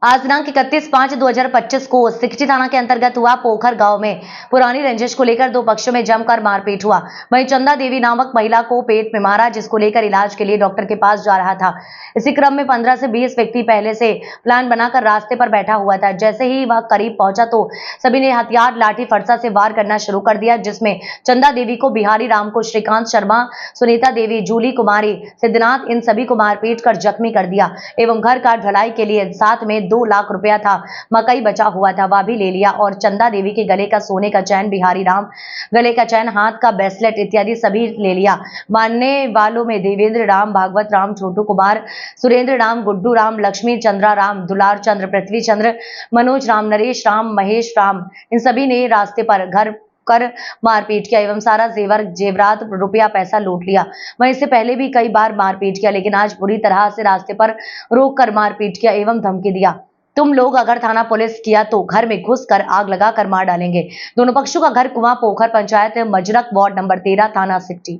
आज दिनांक 31/5/2025 को सिकटी थाना के अंतर्गत हुआ पोखर गांव में पुरानी रंजिश को लेकर दो पक्षों में जमकर मारपीट हुआ। वहीं चंदा देवी नामक महिला को पेट में मारा, जिसको लेकर इलाज के लिए डॉक्टर के पास जा रहा था। इसी क्रम में 15 से 20 व्यक्ति पहले से प्लान बनाकर रास्ते पर बैठा हुआ था। जैसे ही वह करीब पहुंचा तो सभी ने हथियार लाठी फरसा से वार करना शुरू कर दिया, जिसमें चंदा देवी को, बिहारी राम को, श्रीकांत शर्मा, सुनीता देवी, जूली कुमारी, सिद्धनाथ, इन सभी को मारपीट कर जख्मी कर दिया एवं घर का ढलाई के लिए साथ में 2 लाख रुपया था, मकई बचा हुआ था, वह भी ले लिया और चंदा देवी के गले का सोने का चैन, बिहारी राम गले का चैन, हाथ का ब्रेसलेट इत्यादि सभी ले लिया। मानने वालों में देवेंद्र राम, भागवत राम, छोटू कुमार, सुरेंद्र राम, गुड्डू राम, लक्ष्मी चंद्रा राम, दुलार चंद्र, पृथ्वी चंद्र, मनोज राम, नरेश राम, महेश राम, इन सभी ने रास्ते पर घर कर मारपीट किया एवं सारा जेवरात रुपया पैसा लूट लिया। वहीं इससे पहले भी कई बार मारपीट किया, लेकिन आज बुरी तरह से रास्ते पर रोक कर मारपीट किया एवं धमकी दिया, तुम लोग अगर थाना पुलिस किया तो घर में घुस कर आग लगा कर मार डालेंगे। दोनों पक्षों का घर कुआं पोखर, पंचायत मजरक, वार्ड नंबर 13, थाना सिकटी।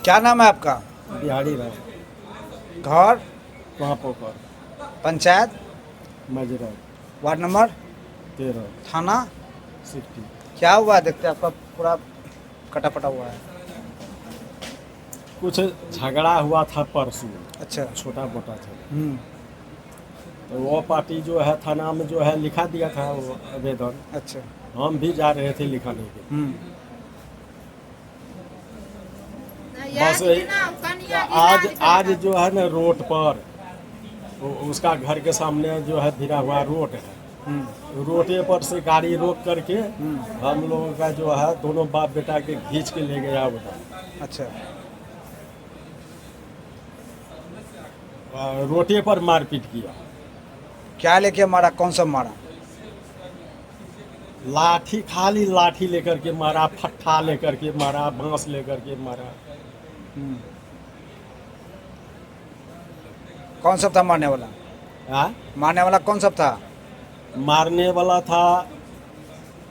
क्या नाम है आपका? बिहारी राम, घर, वहाँ पोखर, पंचायत, मजरक, वार्ड नंबर 13, थाना सिकटी। क्या हुआ? देखते हैं आपका पूरा कटा पटा हुआ है। कुछ झगड़ा हुआ था परसों, अच्छा। छोटा मोटा था, हम्म। तो वो पार्टी जो है थाना में जो है लिखा दिया था वो आवेदन। अच्छा। हम भी जा रहे थे लिखाने के। बस आज जो है ना रोड पर उसका घर के सामने जो है भिड़ा हुआ रोड है, रोडे पर से गाड़ी रोक करके हम लोगों का जो है दोनों बाप बेटा के खींच के ले गया उधर। अच्छा। रोडे पर मारपीट किया। क्या लेके मारा? कौन सा मारा? लाठी, खाली लाठी लेकर के मारा, फट्ठा लेकर के मारा, बांस लेकर के मारा। कौन सा था मारने वाला? आ? मारने वाला कौन सा था? मारने वाला था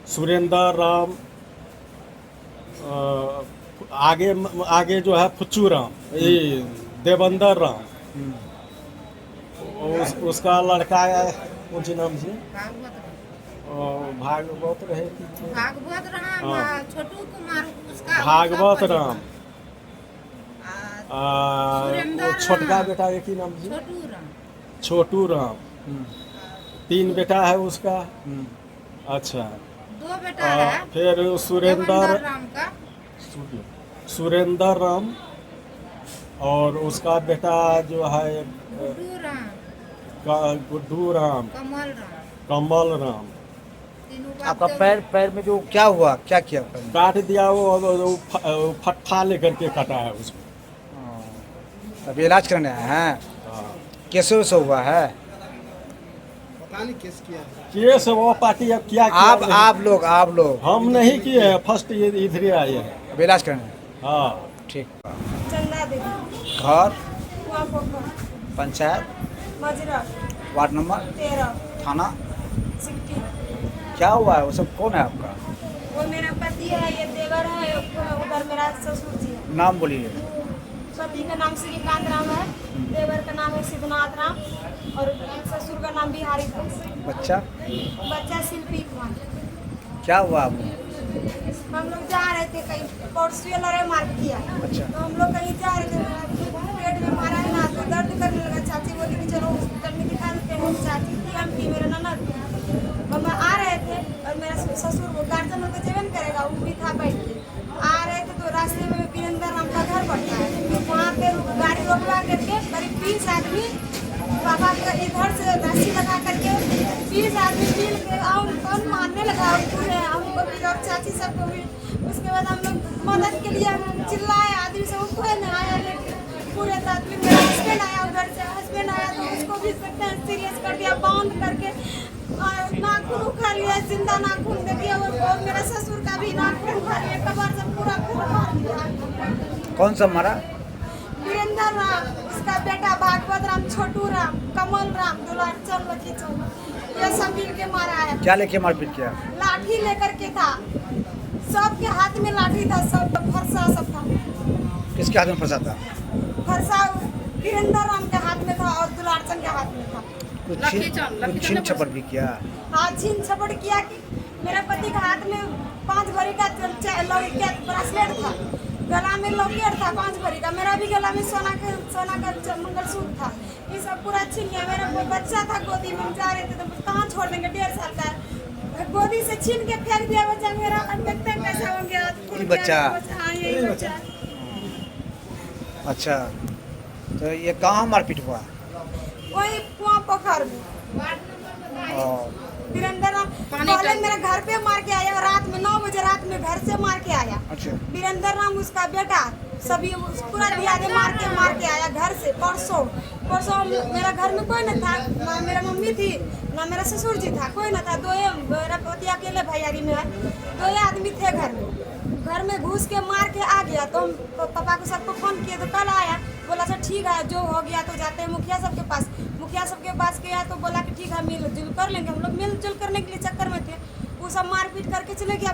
सुरेंद्र राम, आगे जो है फुच्चू राम, ये देवेंद्र राम, उसका लड़का है कौन सी नाम से? भागवत रहे, भागवत राम, छोटू कुमार, उसका भागवत राम, सुरेंद्र छोटका राम, बेटा की नाम से? छोटू राम, छोटू राम। 3 बेटा है उसका। अच्छा। 2 बेटा है। फिर देवेंद्र राम का, सुरेंद्र राम और उसका बेटा जो है गुड्डू राम, गुड्डू राम, कमल राम, कमल राम। तीनों बाप आपका देव- पैर में जो क्या हुआ? क्या किया पैर में? काट दिया वो फट्ठा लेकर के काटा है उसको। अभी इलाज करने आए हैं? हाँ। कैसे वैसे हुआ है? केस वो पार्टी अब क्या किया नहीं। आप लोग हम नहीं किए हैं, फर्स्ट ये इधर ही आए हैं। अभी इलाज करने? हाँ। ठीक। चंदा देवी, घर, कुआं पोखर, पंचायत, मजरक, वार्ड नंबर 13, थाना। सिकटी। क्या हुआ है? वो सब कौन है आपका? वो मेरा पति है, ये देवर है, उधर मेरा ससुर जी है। नाम बोलिए। पति का नाम श्रीकांत राम है, देवर का नाम है सिद्धनाथ राम और ससुर का नाम बिहारी राम। बच्चा? बच्चा शिल्पी कुमार। क्या हुआ आपको? हम लोग जा रहे थे कहीं, परसों लड़ाई मार किया। अच्छा। तो हम लोग कहीं जा रहे थे, पेट में मारा है ना, तो दर्द करने लगा। चाची बोली कि चलो हॉस्पिटल में दिखा देते हैं। चाची थी, हम थी, मेरा ननद थी। हम आ रहे थे और मेरा ससुर वो गार्जियन होकर जेवन करेगा, वो भी था बैठ के। आ रहे थे तो रास्ते में वीरेंद्र राम का घर पड़ता है, वहाँ पे गाड़ी रोकवा करके करीब 20 आदमी पापा का इधर से रस्सी लगा करके 20 आदमी मिल के और मारने लगा पूरे हमको भी और चाची सबको भी। उसके बाद हम लोग मदद के लिए चिल्लाए, आदमी से कोई नहीं आया, लेकिन पूरे आदमी मेरा हस्बैंड आया, उधर से हस्बैंड आया तो उसको भी सीरियस कर दिया, बांध करके नाखून उखाड़ लिया, जिंदा नाखून दे दिया और मेरा ससुर का भी नाखून उखाड़ लिया, कमर से पूरा खून मार दिया। कौन सा मारा? वीरेंद्र राम, उसका बेटा भागवत राम, छोटू राम, कमल राम, दुलार चंद्र, ये सब मिल के मारा है। क्या लेके मारपीट किया? लाठी लेकर के था, सबके हाथ में लाठी था, सब फरसा सब था। किसके हाथ में फंसा था? फरसा वीरेंद्र राम के हाथ में था और दुलारचंद के हाथ में था। कुछ छीन छपट भी किया। हाँ, छीन छपट किया कि मेरे पति के हाथ में 5 भरी का ब्रेसलेट था, गला में लॉकेट था 5 भरी का, मेरा भी गला में सोना का मंगलसूत्र था। ये सब पूरा छीन लिया। मेरा कोई बच्चा था गोदी में, जा रहे थे तो कहाँ छोड़ देंगे, 1.5 साल का गोदी से छीन के फेंक दिया बच्चा मेरा। देखते हैं कैसा हो गया। ये बच्चा? हाँ, यही बच्चा। अच्छा, तो ये कहाँ मारपीट हुआ? वही कुआं पोखर में। और वीरेंद्र राम पहले मेरे घर पे मार के आया, रात में 9 बजे रात में घर से मार के आया। अच्छा, वीरेंद्र राम उसका बेटा सभी पूरा दियादे मार के आया घर से। परसों मेरा घर में कोई न था, ना मेरा मम्मी थी ना मेरा ससुर जी था, कोई न था। मेरा पति अकेले भैयारी में है, 2 आदमी थे घर में घुस के मार के आ गया। तो हम पापा को सबको फोन किए तो कल आया, बोला सर ठीक है, जो हो गया तो जाते हैं मुखिया सबके पास। मुखिया सबके पास गया तो बोला कि ठीक है मिलजुल कर लेंगे। हम लोग मिलजुल करने के लिए चक्कर में थे, वो सब मारपीट करके चले गया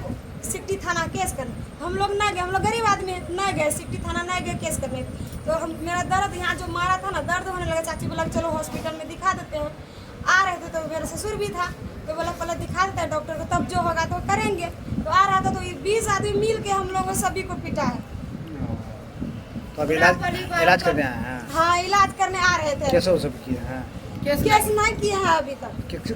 सिकटी थाना केस करने। हम लोग ना गए, हम लोग गरीब आदमी नहीं गए, सिकटी थाना नहीं गए केस करने। तो मेरा दर्द यहाँ जो मारा था ना, दर्द होने लगा। चाची बोला चलो हॉस्पिटल में दिखा देते हैं। आ रहे थे तो मेरा ससुर भी था, तो बोला पहले दिखा देते हैं डॉक्टर को, तब जो होगा तो करेंगे। तो आ रहा था तो ये 20 आदमी मिल के हम लोगों सभी को पिटा है। तो अब इलाज करने आए हैं? हाँ, इलाज करने आ रहे थे। कैसे वो सब किए हैं? केस नहीं किए हैं अभी तक।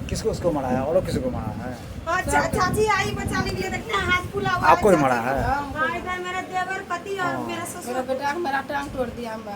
किसको उसको मारा है और किसी को मारा है? हाँ, चाची आई बचाने के लिए, देखते हैं हाथ फुला हुआ है। आपको ही मारा है? हाँ, इधर मेरा देवर पति और मेरा ससुर। मेरा बेटा मेरा टांग तोड़ दिया हमको।